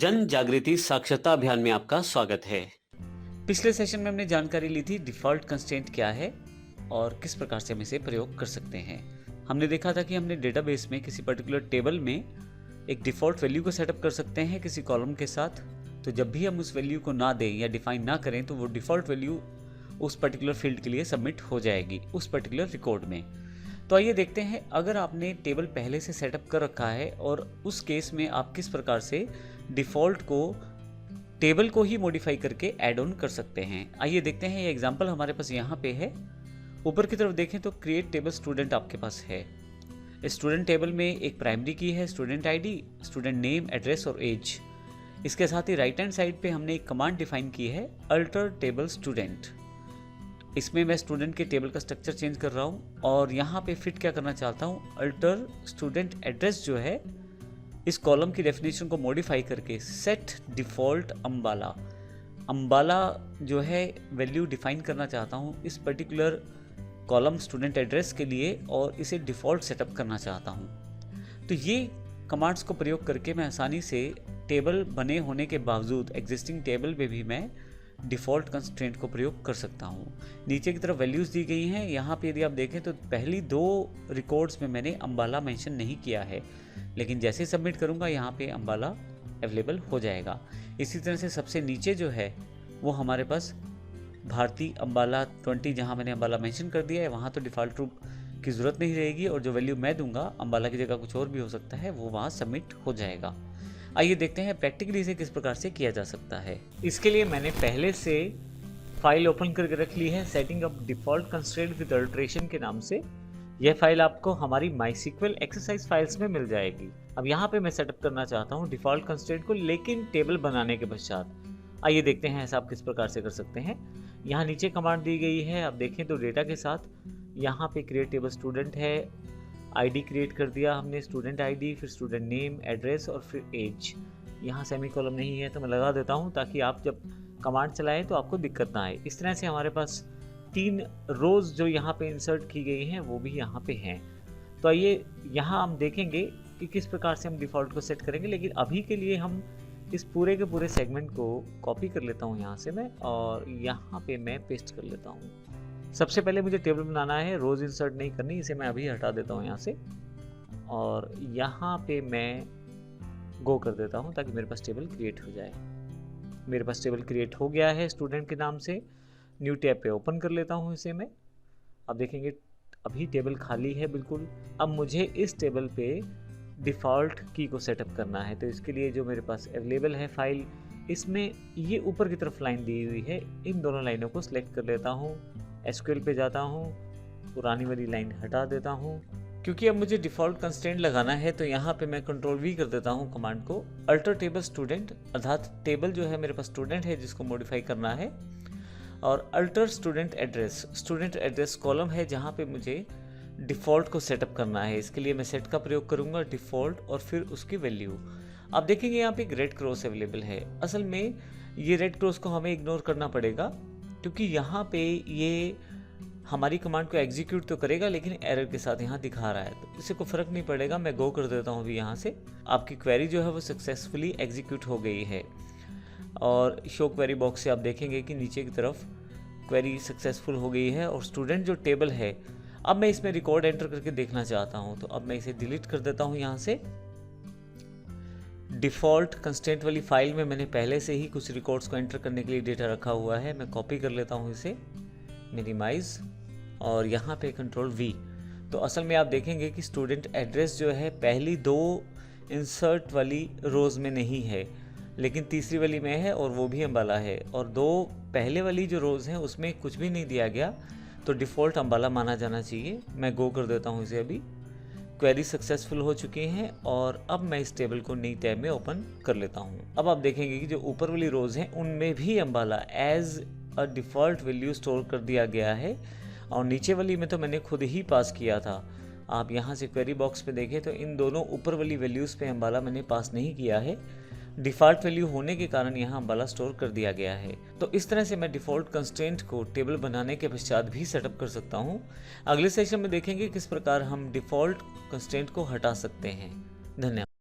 जन जागृति साक्षरता अभियान में आपका स्वागत है। पिछले सेशन में हमने जानकारी ली थी डिफ़ॉल्ट कंस्ट्रेंट क्या है और किस प्रकार से हम इसे प्रयोग कर सकते हैं। हमने देखा था कि हमने डेटाबेस में किसी पर्टिकुलर टेबल में एक डिफ़ॉल्ट वैल्यू को सेटअप कर सकते हैं किसी कॉलम के साथ। तो जब भी हम उस वैल्यू को ना दें या डिफाइन ना करें तो वो डिफ़ॉल्ट वैल्यू उस पर्टिकुलर फील्ड के लिए सबमिट हो जाएगी उस पर्टिकुलर रिकॉर्ड में। तो आइए देखते हैं, अगर आपने टेबल पहले से सेटअप कर रखा है और उस केस में आप किस प्रकार से डिफ़ॉल्ट को टेबल को ही मॉडिफाई करके ऐड ऑन कर सकते हैं। आइए देखते हैं, ये एग्जांपल हमारे पास यहाँ पे है। ऊपर की तरफ देखें तो क्रिएट टेबल स्टूडेंट आपके पास है। स्टूडेंट टेबल में एक प्राइमरी की है student ID, student name, address और एज। इसके साथ ही राइट हैंड साइड पे हमने एक कमांड डिफाइन की है अल्टर टेबल स्टूडेंट। इसमें मैं स्टूडेंट के टेबल का स्ट्रक्चर चेंज कर रहा हूँ और यहाँ पे फिट क्या करना चाहता हूँ, अल्टर स्टूडेंट एड्रेस जो है इस कॉलम की डेफिनेशन को मॉडिफाई करके सेट डिफ़ॉल्ट अम्बाला जो है वैल्यू डिफाइन करना चाहता हूँ इस पर्टिकुलर कॉलम स्टूडेंट एड्रेस के लिए और इसे डिफ़ॉल्ट सेटअप करना चाहता हूँ। तो ये कमांड्स को प्रयोग करके मैं आसानी से टेबल बने होने के बावजूद एग्जिस्टिंग टेबल में भी मैं डिफ़ॉल्ट कंस्ट्रेंट को प्रयोग कर सकता हूँ। नीचे की तरफ वैल्यूज़ दी गई हैं। यहाँ पे यदि आप देखें तो पहली दो रिकॉर्ड्स में मैंने अम्बाला मेंशन नहीं किया है, लेकिन जैसे सबमिट करूँगा यहाँ पे अम्बाला अवेलेबल हो जाएगा। इसी तरह से सबसे नीचे जो है वो हमारे पास भारती अम्बाला 20, जहाँ मैंने अम्बाला मेंशन कर दिया है वहाँ तो डिफ़ॉल्ट रूप की ज़रूरत नहीं रहेगी और जो वैल्यू मैं दूंगा अम्बाला की जगह कुछ और भी हो सकता है, वो वहाँ सबमिट हो जाएगा। आइए देखते हैं प्रैक्टिकली इसे किस प्रकार से किया जा सकता है। इसके लिए मैंने पहले से फाइल ओपन करके रख ली है setting up default constraint with alteration के नाम से। यह फाइल आपको हमारी माईसीक्वल एक्सरसाइज फाइल्स में मिल जाएगी। अब यहाँ पे मैं सेटअप करना चाहता हूँ डिफ़ॉल्ट कंस्ट्रेंट को, लेकिन टेबल बनाने के पश्चात। आइए देखते हैं ऐसा आप किस प्रकार से कर सकते हैं। यहाँ नीचे कमांड दी गई है, आप देखें तो डेटा के साथ यहाँ पे क्रिएट टेबल स्टूडेंट है, आईडी क्रिएट कर दिया हमने स्टूडेंट आईडी, फिर स्टूडेंट नेम, एड्रेस और फिर एज। यहाँ सेमी कॉलम नहीं है तो मैं लगा देता हूँ ताकि आप जब कमांड चलाएं तो आपको दिक्कत ना आए। इस तरह से हमारे पास 3 रोज़ जो यहाँ पे इंसर्ट की गई हैं वो भी यहाँ पे हैं। तो आइए यहाँ हम देखेंगे कि किस प्रकार से हम डिफ़ॉल्ट को सेट करेंगे, लेकिन अभी के लिए हम इस पूरे के पूरे सेगमेंट को कॉपी कर लेता हूँ यहाँ से मैं और यहाँ पे मैं पेस्ट कर लेता हूँ। सबसे पहले मुझे टेबल बनाना है, रोज़ इंसर्ट नहीं करनी, इसे मैं अभी हटा देता हूँ यहाँ से और यहाँ पे मैं गो कर देता हूँ ताकि मेरे पास टेबल क्रिएट हो जाए। मेरे पास टेबल क्रिएट हो गया है स्टूडेंट के नाम से। न्यू टैब पे ओपन कर लेता हूँ इसे मैं। अब देखेंगे अभी टेबल खाली है बिल्कुल। अब मुझे इस टेबल पे डिफ़ॉल्ट की को सेटअप करना है, तो इसके लिए जो मेरे पास अवेलेबल है फाइल, इसमें ये ऊपर की तरफ लाइन दी हुई है, इन दोनों लाइनों को सिलेक्ट कर लेता हूँ। एसक्यूएल पे जाता हूँ, पुरानी वाली लाइन हटा देता हूँ। क्योंकि अब मुझे डिफ़ॉल्ट कंस्ट्रेंट लगाना है तो यहाँ पे मैं कंट्रोल वी कर देता हूँ कमांड को, अल्टर टेबल स्टूडेंट, अर्थात टेबल जो है मेरे पास स्टूडेंट है जिसको मॉडिफाई करना है, और अल्टर स्टूडेंट एड्रेस कॉलम है जहाँ पे मुझे डिफ़ॉल्ट को सेटअप करना है। इसके लिए मैं सेट का प्रयोग करूँगा, डिफ़ॉल्ट और फिर उसकी वैल्यू। आप देखेंगे यहाँ पे एक रेड क्रॉस अवेलेबल है। असल में ये रेड क्रॉस को हमें इग्नोर करना पड़ेगा क्योंकि यहाँ पे ये हमारी कमांड को एग्जीक्यूट तो करेगा लेकिन एरर के साथ यहाँ दिखा रहा है, तो इससे कोई फ़र्क नहीं पड़ेगा। मैं गो कर देता हूँ अभी यहाँ से। आपकी क्वेरी जो है वो सक्सेसफुली एग्जीक्यूट हो गई है और शो क्वेरी बॉक्स से आप देखेंगे कि नीचे की तरफ क्वेरी सक्सेसफुल हो गई है और स्टूडेंट जो टेबल है, अब मैं इसमें रिकॉर्ड एंटर करके देखना चाहता हूँ, तो अब मैं इसे डिलीट कर देता हूँ यहाँ से। डिफ़ॉल्ट कंस्ट्रेंट वाली फाइल में मैंने पहले से ही कुछ रिकॉर्ड्स को एंटर करने के लिए डेटा रखा हुआ है। मैं कॉपी कर लेता हूँ इसे, मिनिमाइज और यहाँ पे कंट्रोल वी। तो असल में आप देखेंगे कि स्टूडेंट एड्रेस जो है पहली 2 इंसर्ट वाली रोज़ में नहीं है, लेकिन तीसरी वाली में है और वो भी अम्बाला है, और 2 पहले वाली जो रोज़ हैं उसमें कुछ भी नहीं दिया गया, तो डिफ़ॉल्ट अम्बाला माना जाना चाहिए। मैं गो कर देता हूँ इसे अभी। क्वेरी सक्सेसफुल हो चुकी हैं और अब मैं इस टेबल को नई टैब में ओपन कर लेता हूँ। अब आप देखेंगे कि जो ऊपर वाली रोज़ हैं उनमें भी Ambala as a default value store कर दिया गया है और नीचे वाली में तो मैंने खुद ही पास किया था। आप यहाँ से क्वेरी बॉक्स पे देखें तो इन दोनों ऊपर वाली वैल्यूज़ पे अम्बाला मैंने पास नहीं किया है। डिफ़ॉल्ट वैल्यू होने के कारण यहाँ अम्बाला स्टोर कर दिया गया है। तो इस तरह से मैं डिफ़ॉल्ट कंस्ट्रेंट को टेबल बनाने के पश्चात भी सेटअप कर सकता हूँ। अगले सेशन में देखेंगे किस प्रकार हम डिफ़ॉल्ट कंस्ट्रेंट को हटा सकते हैं। धन्यवाद।